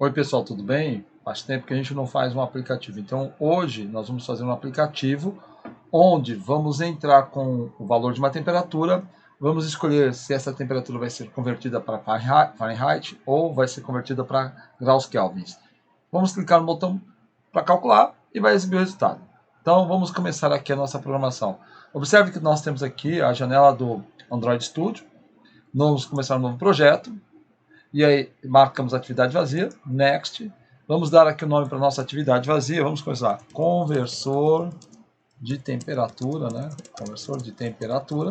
Oi pessoal, tudo bem? Faz tempo que a gente não faz um aplicativo. Então hoje nós vamos fazer um aplicativo onde vamos entrar com o valor de uma temperatura, vamos escolher se essa temperatura vai ser convertida para Fahrenheit ou vai ser convertida para graus Kelvin. Vamos clicar no botão para calcular e vai exibir o resultado. Então vamos começar aqui a nossa programação. Observe que nós temos aqui a janela do Android Studio. Vamos começar um novo projeto. E aí marcamos atividade vazia, next. Vamos dar aqui o nome para nossa atividade vazia. Vamos começar. Conversor de temperatura, né? Conversor de temperatura.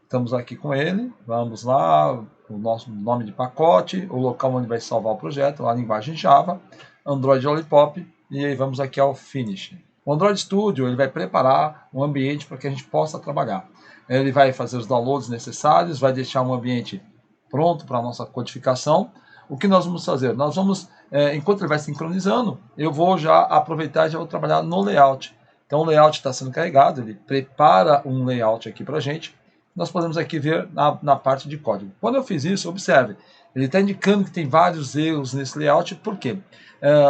Estamos aqui com ele. Vamos lá, o nosso nome de pacote, o local onde vai salvar o projeto, a linguagem Java, Android Lollipop, e aí vamos aqui ao Finish. O Android Studio ele vai preparar um ambiente para que a gente possa trabalhar. Ele vai fazer os downloads necessários, vai deixar um ambiente pronto para a nossa codificação. O que nós vamos fazer? Nós vamos, enquanto ele vai sincronizando, eu vou já aproveitar e já vou trabalhar no layout. Então o layout está sendo carregado, ele prepara um layout aqui para a gente. Nós podemos aqui ver na parte de código. Quando eu fiz isso, observe, ele está indicando que tem vários erros nesse layout, por quê?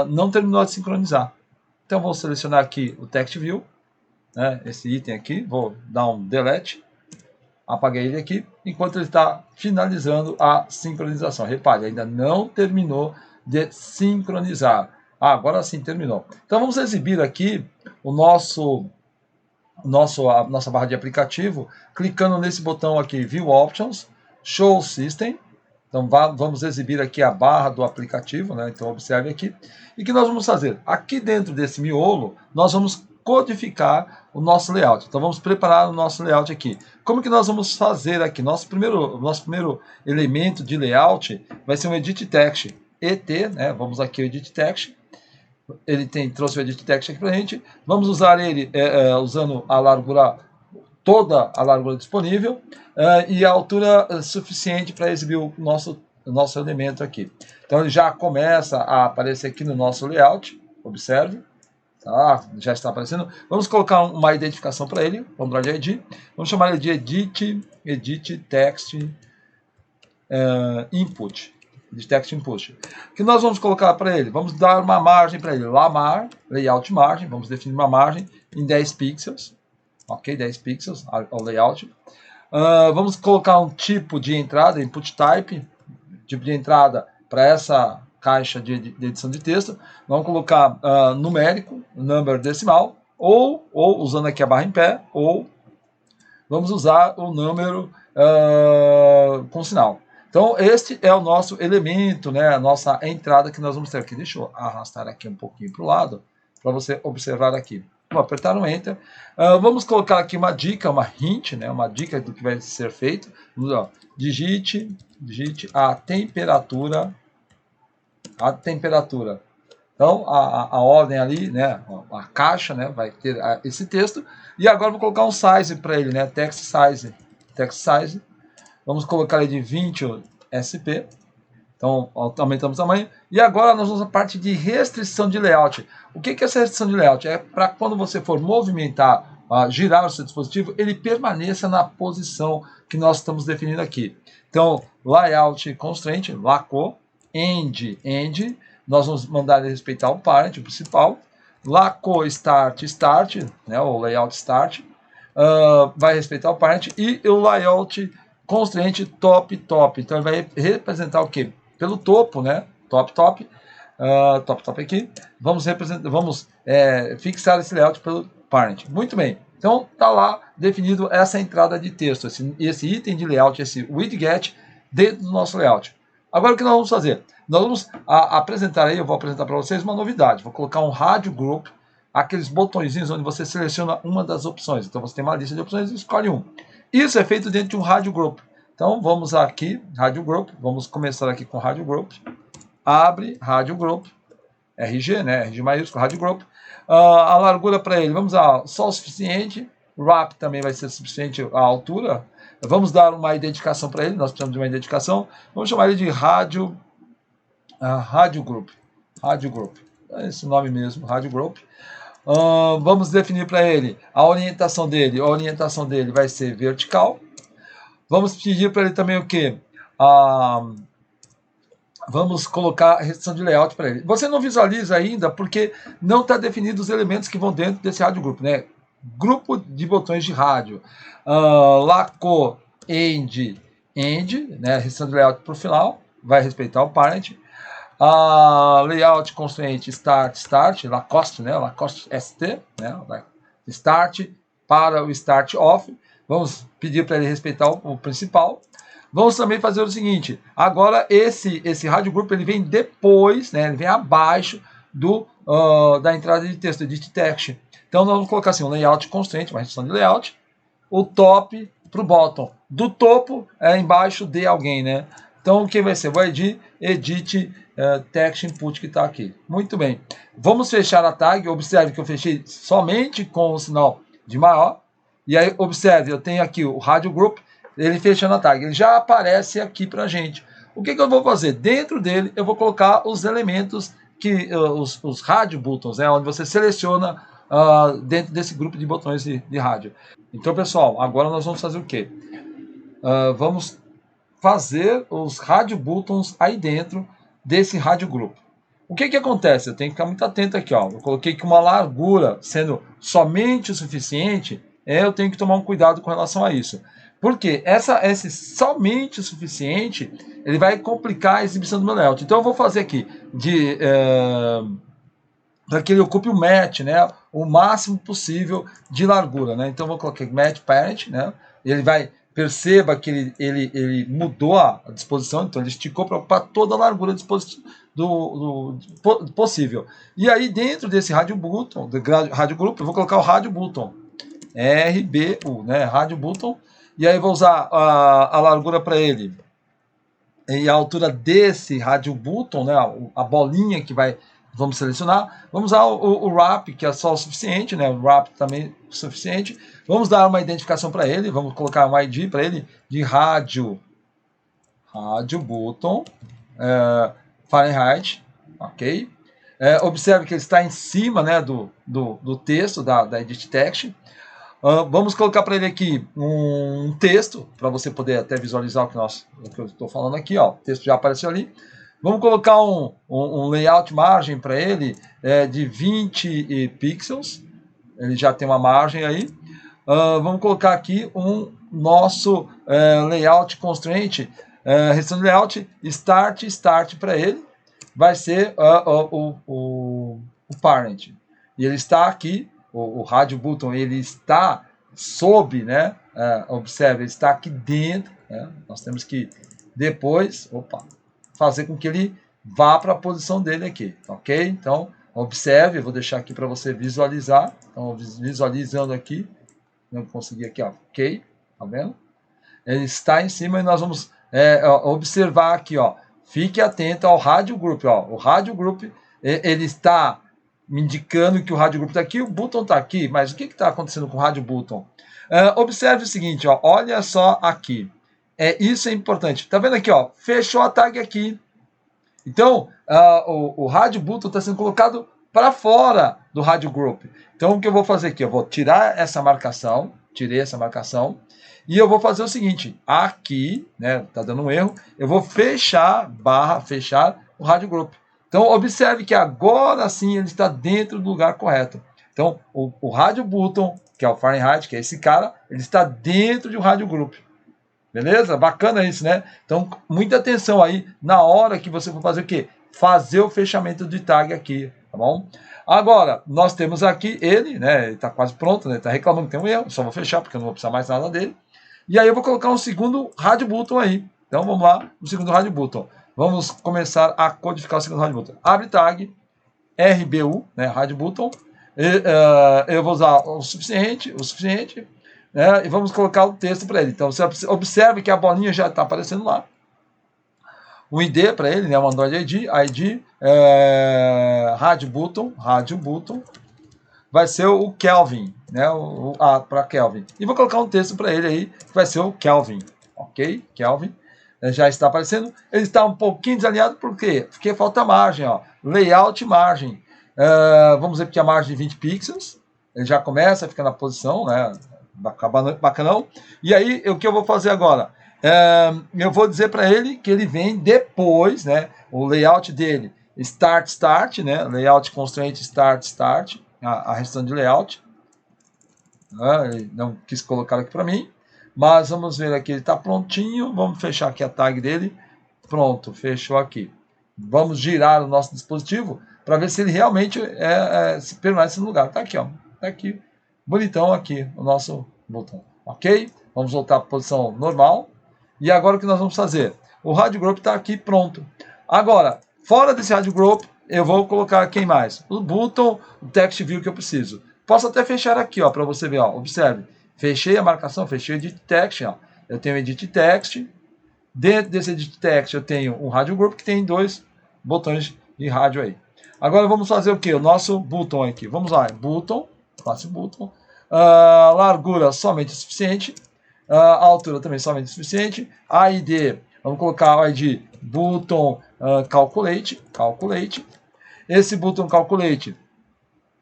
Não terminou de sincronizar. Então vou selecionar aqui o Text View, né, esse item aqui, vou dar um delete, apaguei ele aqui, enquanto ele está finalizando a sincronização. Repare, ainda não terminou de sincronizar. Agora sim terminou. Então vamos exibir aqui a nossa barra de aplicativo, clicando nesse botão aqui, View Options, Show System. Então vamos exibir aqui a barra do aplicativo, né? Então observe aqui. E o que nós vamos fazer? Aqui dentro desse miolo, nós vamos codificar o nosso layout. Então vamos preparar o nosso layout aqui. Como que nós vamos fazer aqui? Nosso primeiro elemento de layout vai ser um Edit Text. ET, né? Vamos aqui o Edit Text. Ele trouxe o Edit Text aqui para a gente. Vamos usar ele usando a largura, toda a largura disponível e a altura suficiente para exibir o nosso elemento aqui. Então ele já começa a aparecer aqui no nosso layout. Observe. Já está aparecendo. Vamos colocar uma identificação para ele, o Android ID. Vamos chamar ele de Edit Text Input. De Text Input. O que nós vamos colocar para ele? Vamos dar uma margem para ele. Lamar, Layout Margem. Vamos definir uma margem em 10 pixels. Ok, 10 pixels ao layout. Vamos colocar um tipo de entrada, Input Type. Tipo de entrada para essa caixa de edição de texto. Vamos colocar numérico, number decimal, ou usando aqui a barra em pé, ou vamos usar o número com sinal. Então, este é o nosso elemento, né, a nossa entrada que nós vamos ter aqui. Deixa eu arrastar aqui um pouquinho para o lado, para você observar aqui. Vou apertar no Enter. Vamos colocar aqui uma dica, uma hint, né, uma dica do que vai ser feito. Vamos lá. Digite a temperatura. Então, a ordem ali, né, a caixa, né, vai ter esse texto. E agora vou colocar um size para ele, né, text size. Vamos colocar ele de 20 SP. Então, aumentamos o tamanho. E agora nós vamos à parte de restrição de layout. O que é essa restrição de layout? É para quando você for movimentar, girar o seu dispositivo, ele permaneça na posição que nós estamos definindo aqui. Então, layout constraint, laco, end, nós vamos mandar ele respeitar o parent, o principal. Laco start, né, o layout start, vai respeitar o parent. E o layout constraint top. Então ele vai representar o quê? Pelo topo, né? Top aqui. Vamos fixar esse layout pelo parent. Muito bem. Então tá lá definido essa entrada de texto, esse item de layout, esse widget dentro do nosso layout. Agora o que nós vamos fazer? Nós vamos apresentar aí, eu vou apresentar para vocês uma novidade. Vou colocar um Radio Group, aqueles botõezinhos onde você seleciona uma das opções. Então você tem uma lista de opções e escolhe um. Isso é feito dentro de um Radio Group. Então vamos aqui, Radio Group, vamos começar aqui com Radio Group. Abre Radio Group, RG, né? RG maiúsculo, Radio Group. A largura para ele, vamos usar só o suficiente. Wrap também vai ser suficiente a altura. Vamos dar uma identificação para ele, nós precisamos de uma identificação. Vamos chamar ele de Radio Group. Radio Group, é esse nome mesmo, Radio Group. Vamos definir para ele a orientação dele. A orientação dele vai ser vertical. Vamos pedir para ele também o quê? Vamos colocar a restrição de layout para ele. Você não visualiza ainda porque não está definido os elementos que vão dentro desse rádio grupo, né? Grupo de botões de rádio. Laco, end, né? Restrição de layout para o final, vai respeitar o parent. Layout constraint start, Lacoste, né? Lacoste ST, né? Start para o start off. Vamos pedir para ele respeitar o principal. Vamos também fazer o seguinte, agora esse rádio grupo ele vem depois, né, ele vem abaixo da entrada de texto, edit text. Então nós vamos colocar assim, um layout constraint, uma restrição de layout, o top para o bottom. Do topo é embaixo de alguém, né? Então o que vai ser? Vou edit text input que está aqui. Muito bem. Vamos fechar a tag, observe que eu fechei somente com o sinal de maior. E aí observe, eu tenho aqui o rádio group, ele fechando a tag, ele já aparece aqui para a gente. O que eu vou fazer? Dentro dele, eu vou colocar os elementos, os rádio buttons, né, onde você seleciona dentro desse grupo de botões de rádio. Então, pessoal, agora nós vamos fazer o quê? Vamos fazer os rádio buttons aí dentro desse rádio grupo. O que acontece? Eu tenho que ficar muito atento aqui. Ó. Eu coloquei que uma largura sendo somente o suficiente, eu tenho que tomar um cuidado com relação a isso. Porque esse somente o suficiente, ele vai complicar a exibição do meu layout. Então eu vou fazer aqui para que ele ocupe o match, né, o máximo possível de largura, né? Então eu vou colocar match parent, né? Ele vai, perceba que ele mudou a disposição, então ele esticou para ocupar toda a largura possível. E aí dentro desse rádio button, do rádio grupo, eu vou colocar o rádio button, RBU, né, rádio button. E aí vou usar a largura para ele e a altura desse rádio button, né, a bolinha que vamos selecionar. Vamos usar o wrap, que é só o suficiente, né, o wrap também é suficiente. Vamos dar uma identificação para ele, vamos colocar um ID para ele de rádio button, Fahrenheit, ok? Observe que ele está em cima, né, do texto, da edit text. Vamos colocar para ele aqui um texto, para você poder até visualizar o que eu estou falando aqui. Ó. O texto já apareceu ali. Vamos colocar um layout margem para ele de 20 pixels. Ele já tem uma margem aí. Vamos colocar aqui nosso layout constraint, restrição de layout start para ele. Vai ser o parent. E ele está aqui. O rádio button ele está sob, né? Observe, ele está aqui dentro. Né? Nós temos que depois, fazer com que ele vá para a posição dele aqui, ok? Então, observe, vou deixar aqui para você visualizar. Então, visualizando aqui, não consegui aqui, ó, ok? Tá vendo? Ele está em cima e nós vamos observar aqui, ó. Fique atento ao rádio group, ó. O rádio group ele está me indicando que o rádio grupo está aqui, o button está aqui, mas o que está acontecendo com o rádio button? Observe o seguinte, ó, olha só aqui, isso é importante, tá vendo aqui, ó, fechou a tag aqui, então o rádio button está sendo colocado para fora do rádio group, então o que eu vou fazer aqui, eu vou tirar essa marcação, tirei essa marcação, e eu vou fazer o seguinte, aqui, né, tá dando um erro, eu vou fechar o rádio group. Então, observe que agora sim ele está dentro do lugar correto. Então, o rádio button, que é o Fahrenheit, que é esse cara, ele está dentro de um rádio group. Beleza? Bacana isso, né? Então, muita atenção aí na hora que você for fazer o quê? Fazer o fechamento de tag aqui, tá bom? Agora, nós temos aqui ele, né? Ele está quase pronto, né? Está reclamando que tem um erro, só vou fechar porque eu não vou precisar mais nada dele. E aí eu vou colocar um segundo rádio button aí. Então, vamos lá, o segundo rádio button. Vamos começar a codificar o segundo rádio button. Abre tag, RBU, né, rádio button. Eu vou usar o suficiente, né, e vamos colocar o texto para ele. Então, você observe que a bolinha já está aparecendo lá. O ID para ele, né, o Android ID, rádio button, vai ser o Kelvin, né, para Kelvin. E vou colocar um texto para ele aí, que vai ser o Kelvin, ok? Kelvin. Já está aparecendo, ele está um pouquinho desalinhado, por quê? Porque falta margem, ó, layout margem, vamos ver que a margem de 20 pixels, ele já começa a ficar na posição, né, bacanão, e aí o que eu vou fazer agora? eu vou dizer para ele que ele vem depois, né? O layout dele, start, né? Layout constraint start, a restrição de layout. Ele não quis colocar aqui para mim, mas vamos ver aqui, ele está prontinho. Vamos fechar aqui a tag dele. Pronto, fechou aqui. Vamos girar o nosso dispositivo para ver se ele realmente se permanece no lugar. Tá aqui, ó. Tá aqui, bonitão aqui o nosso botão. Ok? Vamos voltar para a posição normal. E agora o que nós vamos fazer? O Radio Group está aqui pronto. Agora, fora desse Radio Group, eu vou colocar quem mais? O button, o text view que eu preciso. Posso até fechar aqui, ó, para você ver, ó. Observe. Fechei a marcação, fechei o Edit Text, ó. Eu tenho o Edit Text. Dentro desse Edit Text eu tenho um Radio Group que tem 2 botões de rádio aí. Agora vamos fazer o que? O nosso button aqui. Vamos lá, button, classe button. Largura somente o suficiente. Altura também somente o suficiente. ID, vamos colocar o ID button calculate. Esse button calculate,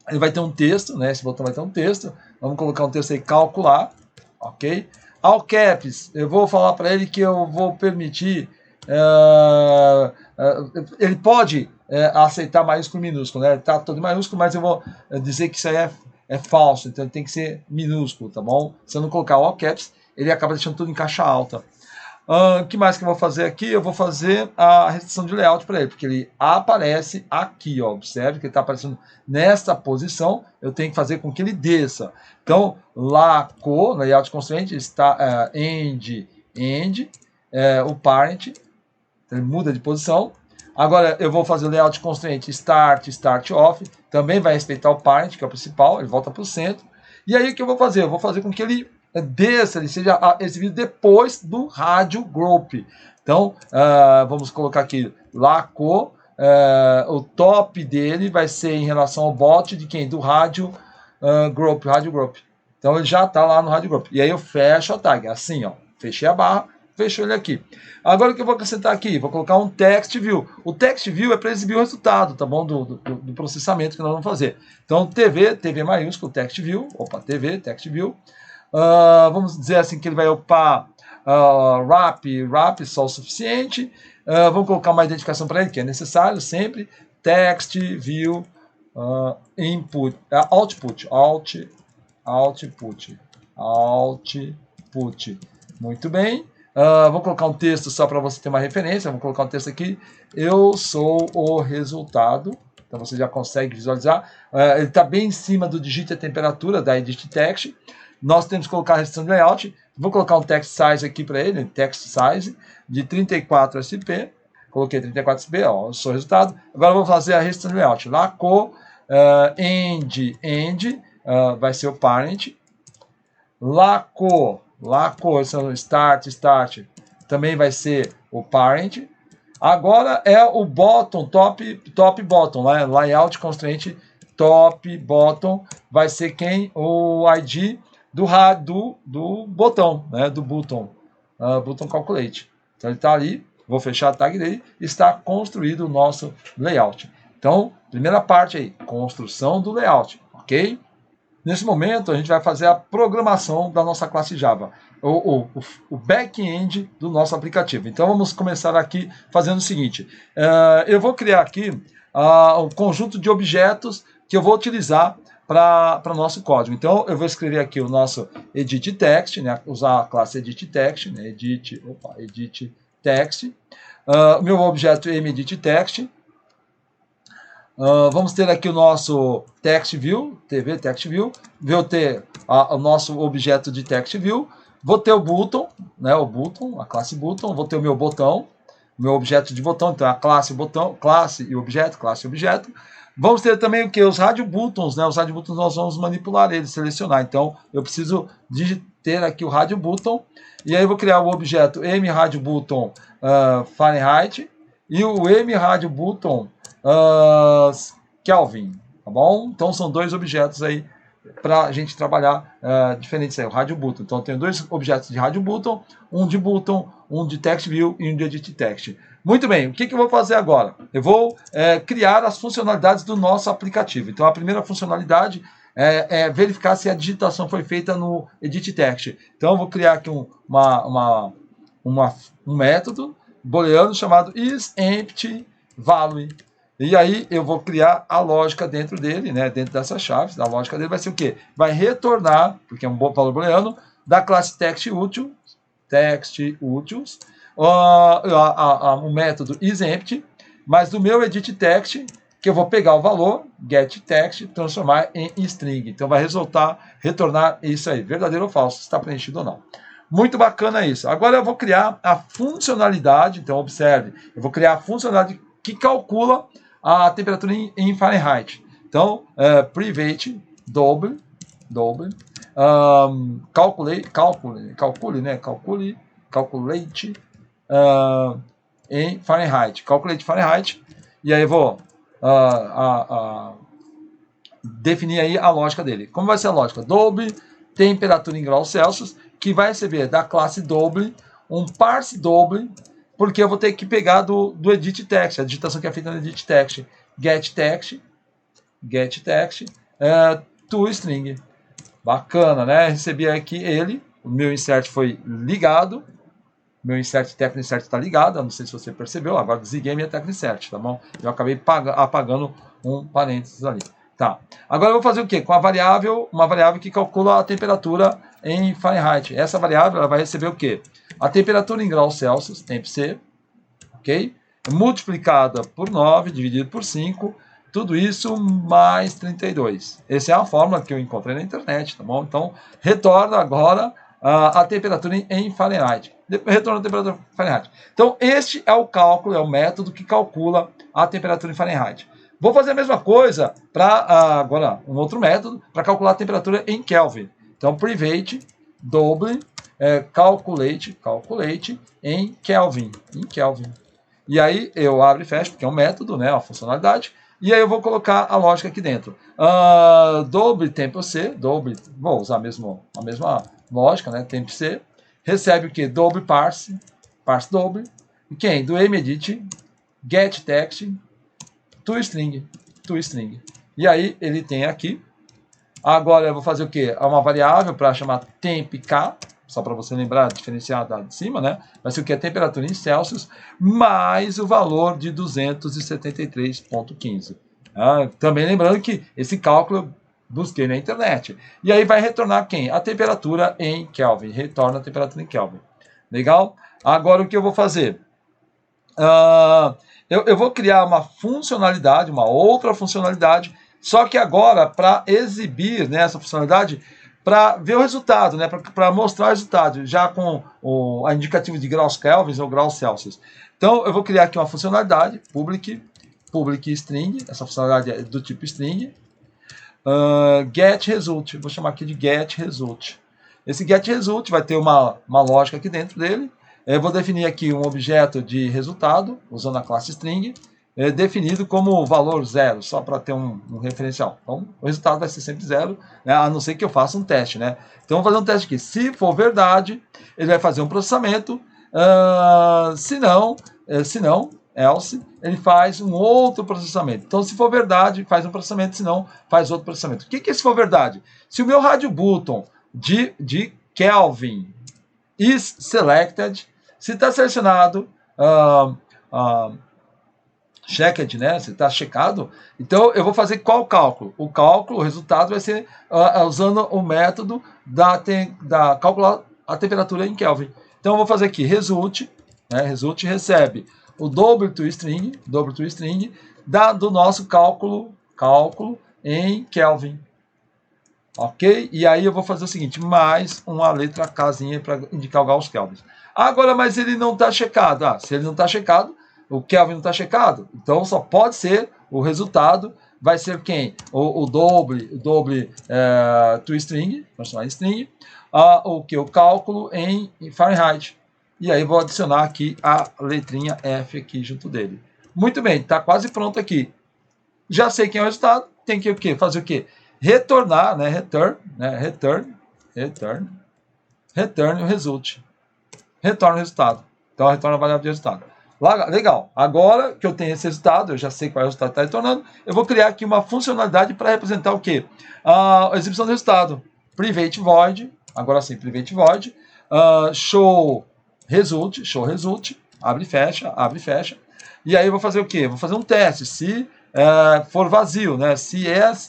ele vai ter um texto, né? Esse botão vai ter um texto. Vamos colocar um texto aí, calcular, ok? All caps, eu vou falar para ele que eu vou permitir, ele pode aceitar maiúsculo e minúsculo, né? Tá todo em maiúsculo, mas eu vou dizer que isso aí é falso, então ele tem que ser minúsculo, tá bom? Se eu não colocar all caps, ele acaba deixando tudo em caixa alta. O que mais que eu vou fazer aqui? Eu vou fazer a restrição de layout para ele, porque ele aparece aqui, ó. Observe que ele está aparecendo nesta posição. Eu tenho que fazer com que ele desça. Então, laco, layout constraint, está end, o parent, ele muda de posição. Agora eu vou fazer o layout constraint start off, também vai respeitar o parent, que é o principal, ele volta para o centro. E aí o que eu vou fazer? Eu vou fazer com que ele desça, ele seja exibido depois do Radio Group. Então, vamos colocar aqui, laco, o top dele vai ser em relação ao bot de quem? Do Radio Group. Então, ele já está lá no Radio Group. E aí eu fecho a tag, assim, ó, fechei a barra, fechou ele aqui. Agora o que eu vou acrescentar aqui? Vou colocar um text view. O text view é para exibir o resultado, tá bom? Do processamento que nós vamos fazer. Então, TV maiúsculo, text view, text view. Vamos dizer assim que ele vai upar wrap só o suficiente. Vamos colocar uma identificação para ele, que é necessário sempre. Text view input, output. Muito bem. Vou colocar um texto só para você ter uma referência. Vou colocar um texto aqui. Eu sou o resultado. Então você já consegue visualizar. Ele está bem em cima do digite a temperatura da Edit Text. Nós temos que colocar a restrição de layout. Vou colocar um text size aqui para ele, text size de 34 SP. Coloquei 34 SP, ó, eu sou o resultado. Agora vou fazer a restrição de layout. Laco, end, vai ser o parent. Laco, start, também vai ser o parent. Agora é o bottom, top bottom, né? Layout constraint top bottom vai ser quem? O ID do botão, né? Do button calculate. Então ele está ali, vou fechar a tag dele, está construído o nosso layout. Então, primeira parte aí, construção do layout, ok? Nesse momento, a gente vai fazer a programação da nossa classe Java, o back-end do nosso aplicativo. Então, vamos começar aqui fazendo o seguinte. Eu vou criar aqui um conjunto de objetos que eu vou utilizar para o nosso código. Então, eu vou escrever aqui o nosso edit text, né? Usar a classe edit text, né? edit text. O meu objeto edit text. Vamos ter aqui o nosso text view, text view. Vou ter o nosso objeto de text view. Vou ter o button, né? A classe button. Vou ter o meu botão, meu objeto de botão. Então, a classe botão, classe e objeto. Vamos ter também o que? Os radio buttons, né? Os radio buttons nós vamos manipular eles, selecionar. Então, eu preciso ter aqui o radio button. E aí eu vou criar o objeto mRadioButton Fahrenheit e o mRadioButton Kelvin, tá bom? Então são dois objetos aí para a gente trabalhar diferentes aí, o Radio Button. Então eu tenho dois objetos de Radio Button, um de Text View e um de Edit Text. Muito bem, o que eu vou fazer agora? Eu vou criar as funcionalidades do nosso aplicativo. Então a primeira funcionalidade é verificar se a digitação foi feita no Edit Text. Então eu vou criar aqui uma um método booleano chamado isEmptyValue. E aí eu vou criar a lógica dentro dele, né, dentro dessas chaves. A lógica dele vai ser o quê? Vai retornar, porque é um valor booleano, da classe textUtils, o método isEmpty, mas do meu editText, que eu vou pegar o valor, getText, transformar em string. Então vai retornar isso aí, verdadeiro ou falso, se está preenchido ou não. Muito bacana isso. Agora eu vou criar a funcionalidade, então observe, eu vou criar a funcionalidade que calcula a temperatura em Fahrenheit. Então, private double, calculate em Fahrenheit. Calculate Fahrenheit. E aí eu vou definir aí a lógica dele. Como vai ser a lógica? Double temperatura em graus Celsius, que vai receber da classe double um parse double, porque eu vou ter que pegar do editText, a digitação que é feita no editText, getText, toString. Bacana, né? Recebi aqui ele, o meu insert foi ligado, meu insert tecno insert está ligado, eu não sei se você percebeu, agora desliguei minha tecno insert, tá bom? Eu acabei apagando um parênteses ali. Tá. Agora eu vou fazer o quê? Com uma variável que calcula a temperatura em Fahrenheit. Essa variável ela vai receber o quê? A temperatura em graus Celsius, temp C, ok? Multiplicada por 9, dividido por 5, tudo isso mais 32. Essa é a fórmula que eu encontrei na internet, tá bom? Então, retorna agora a temperatura em Fahrenheit. Retorna a temperatura em Fahrenheit. Então, este é o cálculo, é o método que calcula a temperatura em Fahrenheit. Vou fazer a mesma coisa para, agora, um outro método, para calcular a temperatura em Kelvin. Então, private double calculate em Kelvin. E aí eu abro e fecho, porque é um método, né, uma funcionalidade. E aí eu vou colocar a lógica aqui dentro. Double tempo C, vou usar a mesma lógica, né, tempo C. Recebe o que? Double parse double. E quem? Do emedit, getText, toString. E aí ele tem aqui. Agora eu vou fazer o quê? Uma variável para chamar tempk, só para você lembrar, diferenciar da de cima, né? Vai ser o que? A temperatura em Celsius, mais o valor de 273,15. Também lembrando que esse cálculo eu busquei na internet. E aí vai retornar quem? A temperatura em Kelvin. Retorna a temperatura em Kelvin. Legal? Agora o que eu vou fazer? Eu vou criar uma funcionalidade, uma outra funcionalidade, só que agora para exibir, né, essa funcionalidade, para ver o resultado, né, para mostrar o resultado, já com a indicativo de graus Kelvin ou graus Celsius. Então eu vou criar aqui uma funcionalidade, public string, essa funcionalidade é do tipo string, getResult, vou chamar aqui de getResult. Esse getResult vai ter uma lógica aqui dentro dele. Eu vou definir aqui um objeto de resultado, usando a classe string, definido como valor 0, só para ter um referencial. Então, o resultado vai ser sempre 0, né, a não ser que eu faça um teste, né? Então, vou fazer um teste aqui. Se for verdade, ele vai fazer um processamento. Se não, else, ele faz um outro processamento. Então, se for verdade, faz um processamento, se não, faz outro processamento. O que é se for verdade? Se o meu radio button de Kelvin is selected, se está selecionado, checked, né? Se está checado, então eu vou fazer qual cálculo? O resultado vai ser usando o método da calcular a temperatura em Kelvin. Então eu vou fazer aqui result, né? Result recebe o double toString do nosso cálculo em Kelvin. Ok? E aí eu vou fazer o seguinte, mais uma letra Kzinha para indicar o Gauss Kelvin. Agora, mas ele não está checado. Se ele não está checado, o Kelvin não está checado, então só pode ser, o resultado vai ser quem? O double toString, transformar em string, o cálculo em Fahrenheit. E aí vou adicionar aqui a letrinha F aqui junto dele. Muito bem, está quase pronto aqui. Já sei quem é o resultado, tem que o quê? Fazer o quê? Retornar, né? Return o result. Retorna o resultado. Então, retorna a variável de resultado. Legal. Agora que eu tenho esse resultado, eu já sei qual é o resultado que está retornando, eu vou criar aqui uma funcionalidade para representar o quê? A exibição do resultado. Private void, agora sim, private void, show result, show result, abre e fecha. E aí eu vou fazer o quê? Vou fazer um teste, se for vazio, né? Se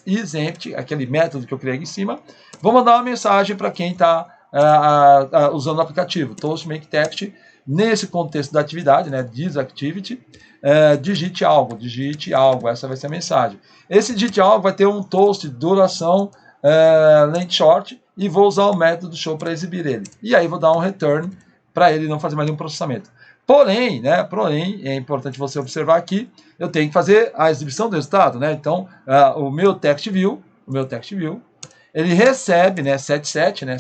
is empty, aquele método que eu criei aqui em cima, vou mandar uma mensagem para quem está usando o aplicativo, toast make text, nesse contexto da atividade, né? This activity, digite algo, essa vai ser a mensagem. Esse digite algo vai ter um toast, duração, length short, e vou usar o método show para exibir ele. E aí vou dar um return para ele não fazer mais nenhum processamento. Porém, é importante você observar aqui, eu tenho que fazer a exibição do resultado, né? Então, o meu text view, ele recebe, né, set, né,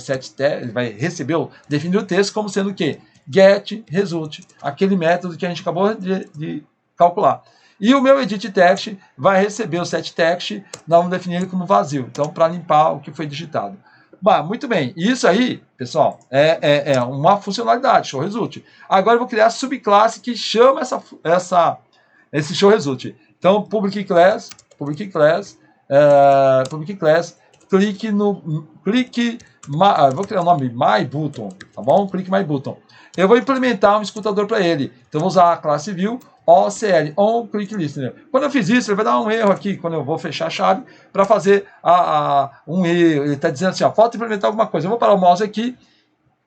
ele vai receber, definir o texto como sendo o quê? Get result, aquele método que a gente acabou de calcular. E o meu edit text vai receber o set text, nós vamos definir ele como vazio, então para limpar o que foi digitado. Bah, muito bem, isso aí, pessoal, é uma funcionalidade, show result. Agora eu vou criar a subclasse que chama esse show result. Então, public class, vou criar o nome my button, tá bom? Click my button. Eu vou implementar um escutador para ele. Então, vou usar a classe view OCL, on click listener. Quando eu fiz isso, ele vai dar um erro aqui, quando eu vou fechar a chave, para fazer um erro. Ele está dizendo assim, ó, falta implementar alguma coisa. Eu vou parar o mouse aqui,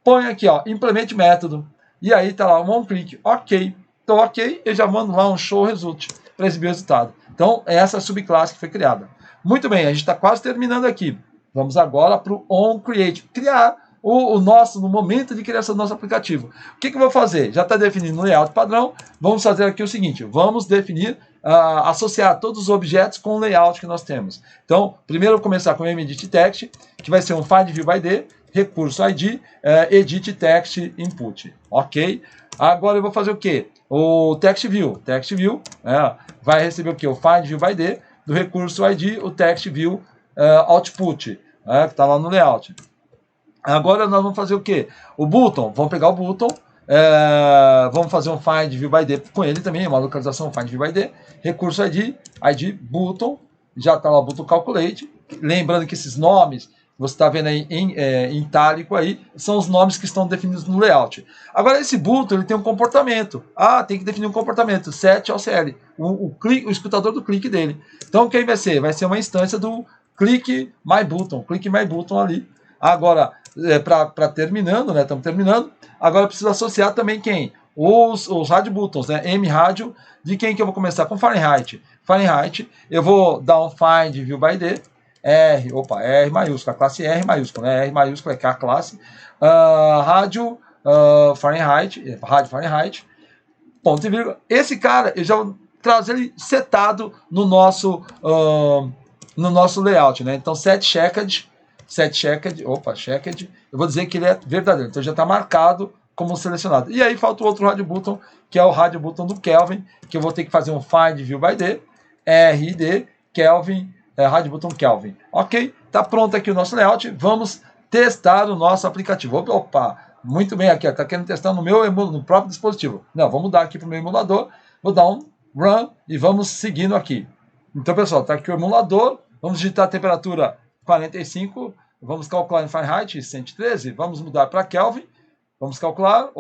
põe aqui, ó, implemente método. E aí tá lá, um on click, ok. Então, ok, eu já mando lá um show result para exibir o resultado. Então, essa é a subclasse que foi criada. Muito bem, a gente está quase terminando aqui. Vamos agora para o onCreate, criar no momento de criação do nosso aplicativo. O que eu vou fazer? Já está definido no layout padrão. Vamos fazer aqui o seguinte, vamos definir, associar todos os objetos com o layout que nós temos. Então, primeiro eu vou começar com o edit text, que vai ser um find view by d, recurso id, edit text input. Ok? Agora eu vou fazer o quê? O text view vai receber o quê? O find view by d, do recurso id, o text view output, que está lá no layout. Agora nós vamos fazer o quê? O button, vamos pegar o button, vamos fazer um find view by d com ele também, uma localização find view by d, recurso id button, já está lá o button calculate, lembrando que esses nomes, você está vendo aí em itálico aí, são os nomes que estão definidos no layout. Agora esse button, ele tem um comportamento, tem que definir um comportamento, set OCL, o escutador do clique dele. Então quem vai ser? Vai ser uma instância do click my button ali. Agora, para terminando, né? Estamos terminando. Agora eu preciso associar também quem? Os rádio buttons, né? M-rádio, de quem que eu vou começar? Com Fahrenheit. Fahrenheit, eu vou dar um find view by d, R maiúsculo, a classe R maiúsculo, né? R maiúsculo é que é a classe. Rádio Fahrenheit, ponto e vírgula. Esse cara, eu já vou trazer ele setado no nosso layout, né? Então, checked, eu vou dizer que ele é verdadeiro, então já está marcado como selecionado. E aí falta o outro rádio button, que é o rádio button do Kelvin, que eu vou ter que fazer um find view by d, RD, Kelvin, rádio button Kelvin. Ok? Está pronto aqui o nosso layout, vamos testar o nosso aplicativo. Opa, muito bem aqui, está querendo testar no próprio dispositivo. Não, vamos mudar aqui para o meu emulador, vou dar um run e vamos seguindo aqui. Então, pessoal, está aqui o emulador, vamos digitar a temperatura 45, vamos calcular em Fahrenheit 113, vamos mudar para Kelvin, vamos calcular,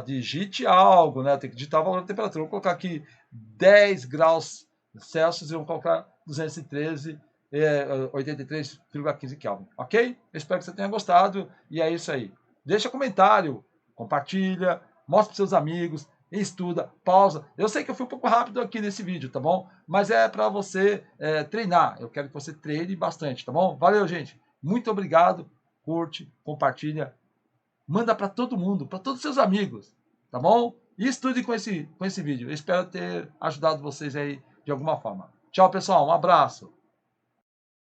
digite algo, né? Tem que digitar o valor da temperatura. Vou colocar aqui 10 graus Celsius e vou colocar 213, 83,15 Kelvin, ok? Eu espero que você tenha gostado e é isso aí. Deixa comentário, compartilha, mostra para seus amigos, estuda, pausa. Eu sei que eu fui um pouco rápido aqui nesse vídeo, tá bom? Mas é para você treinar. Eu quero que você treine bastante, tá bom? Valeu, gente. Muito obrigado. Curte, compartilha. Manda para todo mundo, para todos os seus amigos, tá bom? E estude com esse vídeo. Eu espero ter ajudado vocês aí de alguma forma. Tchau, pessoal. Um abraço.